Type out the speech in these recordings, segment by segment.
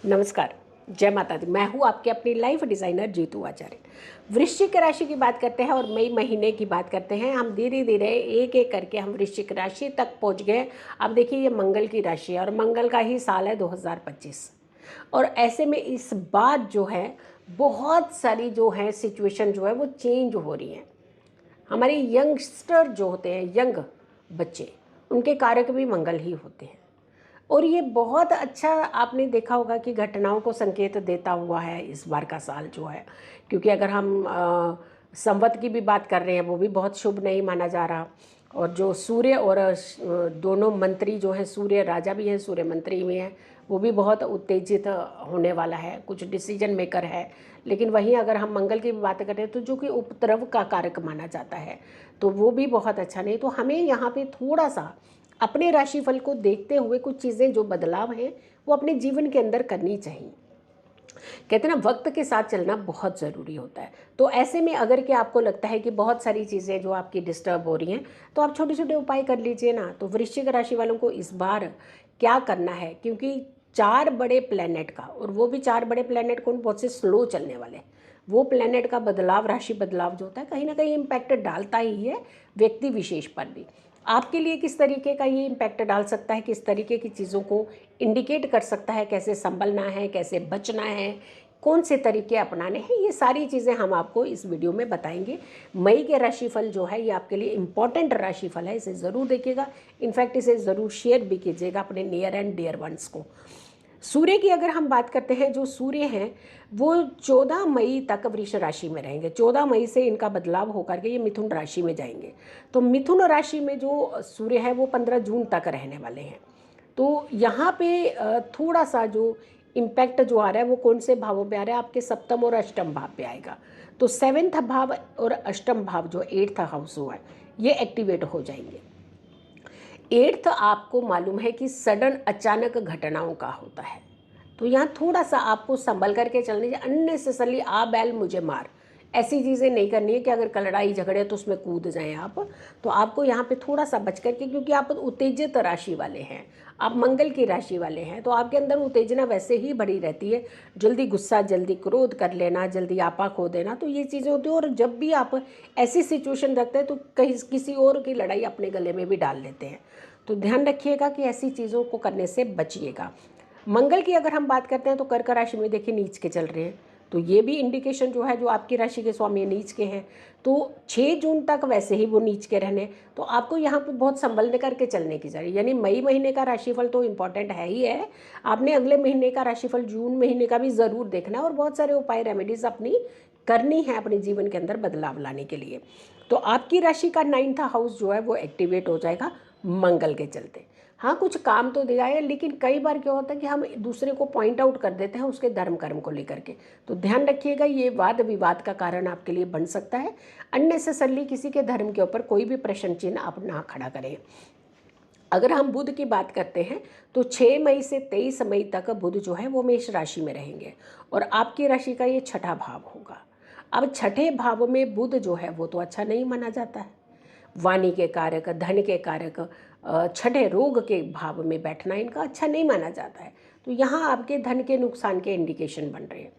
नमस्कार, जय माता दी। मैं हूँ आपके अपनी लाइफ डिज़ाइनर जीतू आचार्य। वृश्चिक राशि की बात करते हैं और मई महीने की बात करते हैं। हम धीरे धीरे एक एक करके हम वृश्चिक राशि तक पहुँच गए। अब देखिए ये मंगल की राशि है और मंगल का ही साल है 2025। और ऐसे में इस बार जो है बहुत सारी जो है सिचुएशन जो है वो चेंज हो रही हैं। हमारे यंगस्टर जो होते हैं, यंग बच्चे, उनके कारक भी मंगल ही होते हैं। और ये बहुत अच्छा आपने देखा होगा कि घटनाओं को संकेत देता हुआ है इस बार का साल जो है। क्योंकि अगर हम संवत की भी बात कर रहे हैं वो भी बहुत शुभ नहीं माना जा रहा। और जो सूर्य और दोनों मंत्री जो हैं, सूर्य राजा भी हैं, सूर्य मंत्री भी हैं, वो भी बहुत उत्तेजित होने वाला है, कुछ डिसीजन मेकर है। लेकिन वहीं अगर हम मंगल की बात करें तो जो कि उपद्रव का कारक माना जाता है, तो वो भी बहुत अच्छा नहीं। तो हमें यहाँ पे थोड़ा सा अपने राशिफल को देखते हुए कुछ चीज़ें जो बदलाव हैं वो अपने जीवन के अंदर करनी चाहिए। कहते हैं ना, वक्त के साथ चलना बहुत ज़रूरी होता है। तो ऐसे में अगर कि आपको लगता है कि बहुत सारी चीज़ें जो आपकी डिस्टर्ब हो रही हैं, तो आप छोटे छोटे उपाय कर लीजिए ना। तो वृश्चिक राशि वालों को इस बार क्या करना है, क्योंकि 4 बड़े प्लेनेट का, और वो भी 4 बड़े प्लेनेट कौन, बहुत से स्लो चलने वाले, वो प्लेनेट का बदलाव, राशि बदलाव जो होता है कहीं ना कहीं इम्पैक्ट डालता ही है व्यक्ति विशेष पर भी। आपके लिए किस तरीके का ये इम्पैक्ट डाल सकता है, किस तरीके की चीज़ों को इंडिकेट कर सकता है, कैसे संभलना है, कैसे बचना है, कौन से तरीके अपनाने हैं, ये सारी चीज़ें हम आपको इस वीडियो में बताएंगे। मई के राशिफल जो है ये आपके लिए इम्पॉर्टेंट राशिफल है, इसे ज़रूर देखिएगा। इनफैक्ट इसे ज़रूर शेयर भी कीजिएगा अपने नियर एंड डियर वंस को। सूर्य की अगर हम बात करते हैं, जो सूर्य हैं वो 14 मई तक वृष राशि में रहेंगे। 14 मई से इनका बदलाव होकर के ये मिथुन राशि में जाएंगे। तो मिथुन राशि में जो सूर्य है वो 15 जून तक रहने वाले हैं। तो यहाँ पे थोड़ा सा जो इम्पैक्ट जो आ रहा है वो कौन से भावों पे आ रहा है, आपके सप्तम और अष्टम भाव पे आएगा। तो 7th भाव और अष्टम भाव जो 8th हाउस हुआ है ये एक्टिवेट हो जाएंगे। 8th आपको मालूम है कि सडन अचानक घटनाओं का होता है। तो यहाँ थोड़ा सा आपको संभल करके चलनी चाहिए। अननेसेसरली आ बैल मुझे मार, ऐसी चीज़ें नहीं करनी है कि अगर कल लड़ाई झगड़े तो उसमें कूद जाएं आप। तो आपको यहाँ पे थोड़ा सा बच करके, क्योंकि आप उत्तेजित राशि वाले हैं, आप मंगल की राशि वाले हैं, तो आपके अंदर उत्तेजना वैसे ही बढ़ी रहती है। जल्दी गुस्सा, जल्दी क्रोध कर लेना, जल्दी आपा खो देना, तो ये चीज़ें होती है। और जब भी आप ऐसी सिचुएशन रखते हैं तो कहीं किसी और की लड़ाई अपने गले में भी डाल लेते हैं। तो ध्यान रखिएगा कि ऐसी चीज़ों को करने से बचिएगा। मंगल की अगर हम बात करते हैं तो कर्क राशि में देखिए नीच के चल रहे हैं। तो ये भी इंडिकेशन जो है, जो आपकी राशि के स्वामी नीच के हैं, तो 6 जून तक वैसे ही वो नीच के रहने। तो आपको यहाँ पे बहुत संभल करके चलने की जरूरत, यानी मई महीने का राशिफल तो इम्पॉर्टेंट है ही है, आपने अगले महीने का राशिफल जून महीने का भी ज़रूर देखना है और बहुत सारे उपाय रेमेडीज़ अपनी करनी है अपने जीवन के अंदर बदलाव लाने के लिए। तो आपकी राशि का 9th हाउस जो है वो एक्टिवेट हो जाएगा मंगल के चलते। हाँ, कुछ काम तो दिया है, लेकिन कई बार क्या होता है कि हम दूसरे को पॉइंट आउट कर देते हैं उसके धर्म कर्म को लेकर के। तो ध्यान रखिएगा, ये वाद विवाद का कारण आपके लिए बन सकता है। अननेसेसरली किसी के धर्म के ऊपर कोई भी प्रश्न चिन्ह आप ना खड़ा करें। अगर हम बुध की बात करते हैं तो 6 मई से 23 मई तक बुध जो है वो मेष राशि में रहेंगे और आपकी राशि का ये 6ठा भाव होगा। अब 6ठे भाव में बुध जो है वो तो अच्छा नहीं माना जाता है। वाणी के कारक, धन के कारक, 6ठे रोग के भाव में बैठना इनका अच्छा नहीं माना जाता है। तो यहाँ आपके धन के नुकसान के इंडिकेशन बन रहे हैं।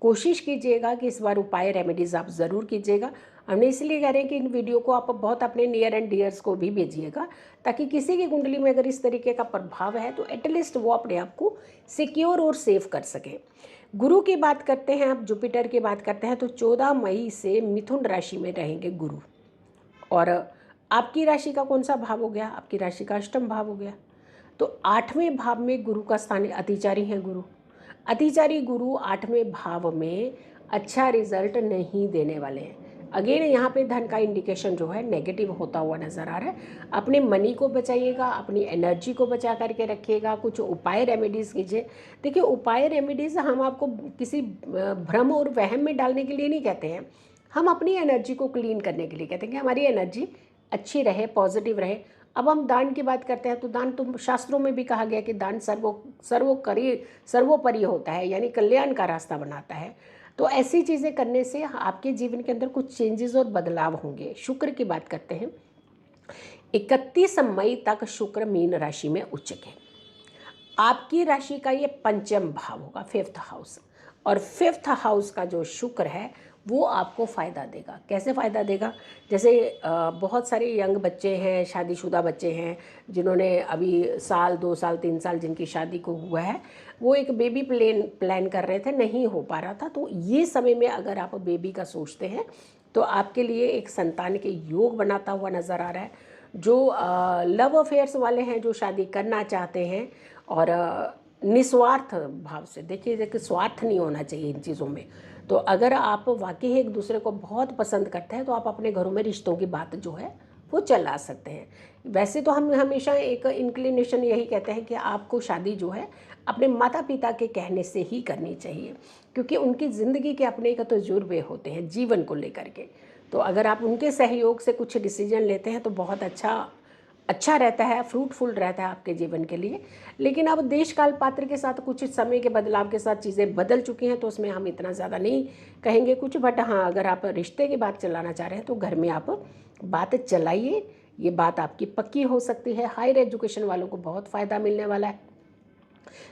कोशिश कीजिएगा कि इस बार उपाय रेमेडीज़ आप ज़रूर कीजिएगा। हमने इसलिए कह रहे हैं कि इन वीडियो को आप बहुत अपने नियर एंड डियर्स को भी भेजिएगा, ताकि किसी की कुंडली में अगर इस तरीके का प्रभाव है तो एटलीस्ट वो अपने आप को सिक्योर और सेफ कर सके। गुरु की बात करते हैं, आप जुपिटर की बात करते हैं, तो 14 मई से मिथुन राशि में रहेंगे गुरु। और आपकी राशि का कौन सा भाव हो गया, आपकी राशि का अष्टम भाव हो गया। तो 8वें भाव में गुरु का स्थान, अतिचारी है गुरु। अतिचारी गुरु 8वें भाव में अच्छा रिजल्ट नहीं देने वाले हैं। अगेन यहाँ पे धन का इंडिकेशन जो है नेगेटिव होता हुआ नजर आ रहा है। अपने मनी को बचाइएगा, अपनी एनर्जी को बचा करके रखिएगा, कुछ उपाय रेमेडीज़ कीजिए। देखिए, उपाय रेमेडीज़ हम आपको किसी भ्रम और वहम में डालने के लिए नहीं कहते हैं, हम अपनी एनर्जी को क्लीन करने के लिए कहते हैं कि हमारी एनर्जी अच्छी रहे, पॉजिटिव रहे। अब हम दान की बात करते हैं तो दान तो शास्त्रों में भी कहा गया कि दान सर्वोपरि होता है, यानी कल्याण का रास्ता बनाता है। तो ऐसी चीज़ें करने से आपके जीवन के अंदर कुछ चेंजेस और बदलाव होंगे। शुक्र की बात करते हैं, 31 मई तक शुक्र मीन राशि में उच्च है। आपकी राशि का ये पंचम भाव होगा, 5th हाउस, और 5th हाउस का जो शुक्र है वो आपको फ़ायदा देगा। कैसे फ़ायदा देगा? जैसे बहुत सारे यंग बच्चे हैं, शादीशुदा बच्चे हैं, जिन्होंने अभी साल 2 साल 3 साल जिनकी शादी को हुआ है, वो एक बेबी प्लान कर रहे थे, नहीं हो पा रहा था। तो ये समय में अगर आप बेबी का सोचते हैं तो आपके लिए एक संतान के योग बनाता हुआ नज़र आ रहा है। जो लव अफेयर्स वाले हैं, जो शादी करना चाहते हैं, और निस्वार्थ भाव से, देखिए स्वार्थ नहीं होना चाहिए इन चीज़ों में। तो अगर आप वाकई एक दूसरे को बहुत पसंद करते हैं तो आप अपने घरों में रिश्तों की बात जो है वो चला सकते हैं। वैसे तो हम हमेशा एक इंक्लिनेशन यही कहते हैं कि आपको शादी जो है अपने माता पिता के कहने से ही करनी चाहिए, क्योंकि उनकी ज़िंदगी के अपने का तजुर्बे होते हैं जीवन को लेकर के। तो अगर आप उनके सहयोग से कुछ डिसीजन लेते हैं तो बहुत अच्छा रहता है, फ्रूटफुल रहता है आपके जीवन के लिए। लेकिन अब देश काल पात्र के साथ कुछ समय के बदलाव के साथ चीज़ें बदल चुकी हैं, तो उसमें हम इतना ज़्यादा नहीं कहेंगे कुछ। बट हाँ, अगर आप रिश्ते की बात चलाना चाह रहे हैं तो घर में आप बात चलाइए, ये बात आपकी पक्की हो सकती है। हायर एजुकेशन वालों को बहुत फ़ायदा मिलने वाला है,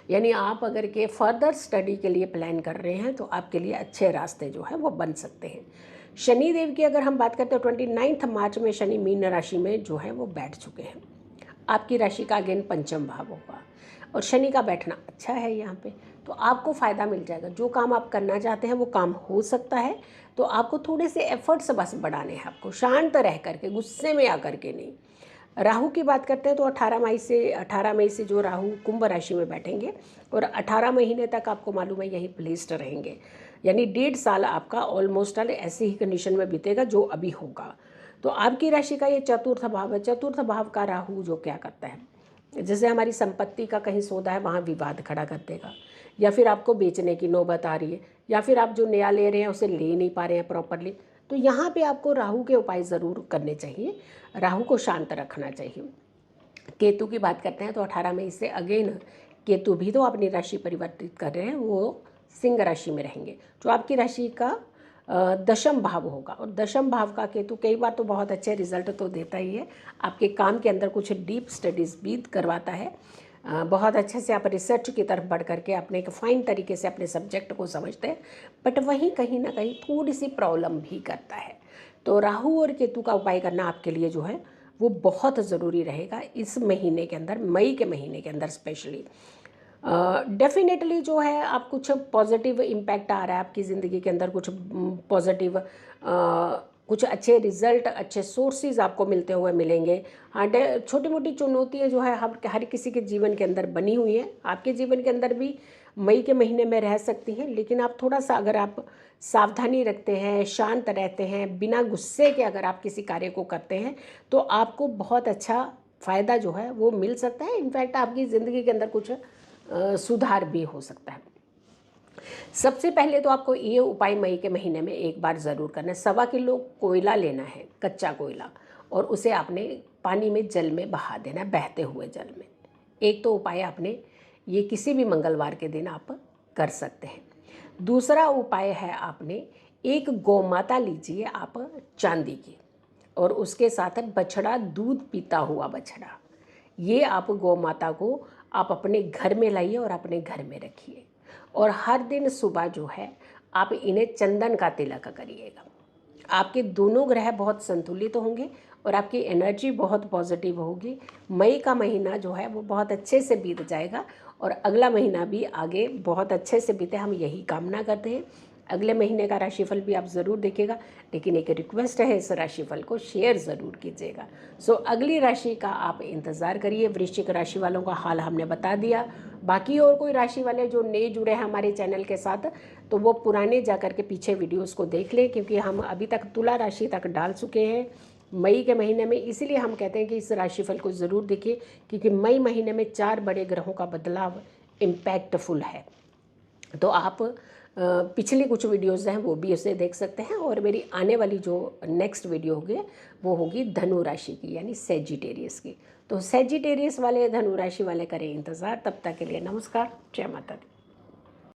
यानी आप अगर के फर्दर स्टडी के लिए प्लान कर रहे हैं तो आपके लिए अच्छे रास्ते जो है वो बन सकते हैं। शनि देव की अगर हम बात करते हैं, 29 मार्च में शनि मीन राशि में जो है वो बैठ चुके हैं। आपकी राशि का अगेन पंचम भाव होगा, और शनि का बैठना अच्छा है यहाँ पे, तो आपको फ़ायदा मिल जाएगा। जो काम आप करना चाहते हैं वो काम हो सकता है। तो आपको थोड़े से एफर्ट्स बस बढ़ाने हैं, आपको शांत रह करके, गुस्से में आकर के नहीं। राहु की बात करते हैं तो 18 मई से जो राहु कुंभ राशि में बैठेंगे और 18 महीने तक आपको मालूम है यही प्लेस्ड रहेंगे, यानी 1.5 साल आपका ऑलमोस्ट ऐसी ही कंडीशन में बीतेगा जो अभी होगा। तो आपकी राशि का ये चतुर्थ भाव है। चतुर्थ भाव का राहु जो क्या करता है, जैसे हमारी संपत्ति का कहीं सौदा है वहाँ विवाद खड़ा कर देगा, या फिर आपको बेचने की नौबत आ रही है, या फिर आप जो नया ले रहे हैं उसे ले नहीं पा रहे हैं प्रॉपरली, तो यहाँ पे आपको राहु के उपाय ज़रूर करने चाहिए, राहु को शांत रखना चाहिए। केतु की बात करते हैं तो 18 मई से अगेन केतु भी तो अपनी राशि परिवर्तित कर रहे हैं, वो सिंह राशि में रहेंगे, जो आपकी राशि का दशम भाव होगा। और दशम भाव का केतु कई बार तो बहुत अच्छे रिजल्ट तो देता ही है, आपके काम के अंदर कुछ डीप स्टडीज़ भी करवाता है, बहुत अच्छे से आप रिसर्च की तरफ बढ़ करके अपने एक फ़ाइन तरीके से अपने सब्जेक्ट को समझते हैं, बट वहीं कहीं ना कहीं थोड़ी सी प्रॉब्लम भी करता है। तो राहु और केतु का उपाय करना आपके लिए जो है वो बहुत ज़रूरी रहेगा इस महीने के अंदर, मई के महीने के अंदर स्पेशली। डेफिनेटली जो है आप कुछ पॉजिटिव इम्पैक्ट आ रहा है आपकी ज़िंदगी के अंदर, कुछ पॉजिटिव कुछ अच्छे रिजल्ट, अच्छे सोर्सेज आपको मिलते हुए मिलेंगे। हाँ, छोटी मोटी चुनौतियाँ जो है हर किसी के जीवन के अंदर बनी हुई हैं, आपके जीवन के अंदर भी मई के महीने में रह सकती हैं, लेकिन आप थोड़ा सा अगर आप सावधानी रखते हैं, शांत रहते हैं, बिना गुस्से के अगर आप किसी कार्य को करते हैं तो आपको बहुत अच्छा फ़ायदा जो है वो मिल सकता है। इनफैक्ट आपकी ज़िंदगी के अंदर कुछ सुधार भी हो सकता है। सबसे पहले तो आपको ये उपाय मई के महीने में एक बार ज़रूर करना है। 1.25 किलो कोयला लेना है, कच्चा कोयला, और उसे आपने पानी में, जल में बहा देना है, बहते हुए जल में। एक तो उपाय आपने ये किसी भी मंगलवार के दिन आप कर सकते हैं। दूसरा उपाय है, आपने एक गौ माता लीजिए आप चांदी की, और उसके साथ बछड़ा, दूध पीता हुआ बछड़ा, ये आप गौ माता को आप अपने घर में लाइए और अपने घर में रखिए, और हर दिन सुबह जो है आप इन्हें चंदन का तिलक करिएगा। आपके दोनों ग्रह बहुत संतुलित होंगे और आपकी एनर्जी बहुत पॉजिटिव होगी। मई का महीना जो है वो बहुत अच्छे से बीत जाएगा, और अगला महीना भी आगे बहुत अच्छे से बीते, हम यही कामना करते हैं। अगले महीने का राशिफल भी आप ज़रूर देखिएगा, लेकिन एक रिक्वेस्ट है, इस राशिफल को शेयर ज़रूर कीजिएगा। सो अगली राशि का आप इंतज़ार करिए। वृश्चिक राशि वालों का हाल हमने बता दिया। बाकी और कोई राशि वाले जो नए जुड़े हैं हमारे चैनल के साथ, तो वो पुराने जाकर के पीछे वीडियोस को देख लें, क्योंकि हम अभी तक तुला राशि तक डाल चुके हैं मई के महीने में। इसीलिए हम कहते हैं कि इस राशिफल को ज़रूर देखिए, क्योंकि मई महीने में 4 बड़े ग्रहों का बदलाव इम्पैक्टफुल है। तो आप पिछली कुछ वीडियोज़ हैं वो भी उसे देख सकते हैं, और मेरी आने वाली जो नेक्स्ट वीडियो होगी वो होगी धनु राशि की, यानी सेजिटेरियस की। तो सेजिटेरियस वाले, धनु राशि वाले करें इंतज़ार। तब तक के लिए नमस्कार, जय माता दी।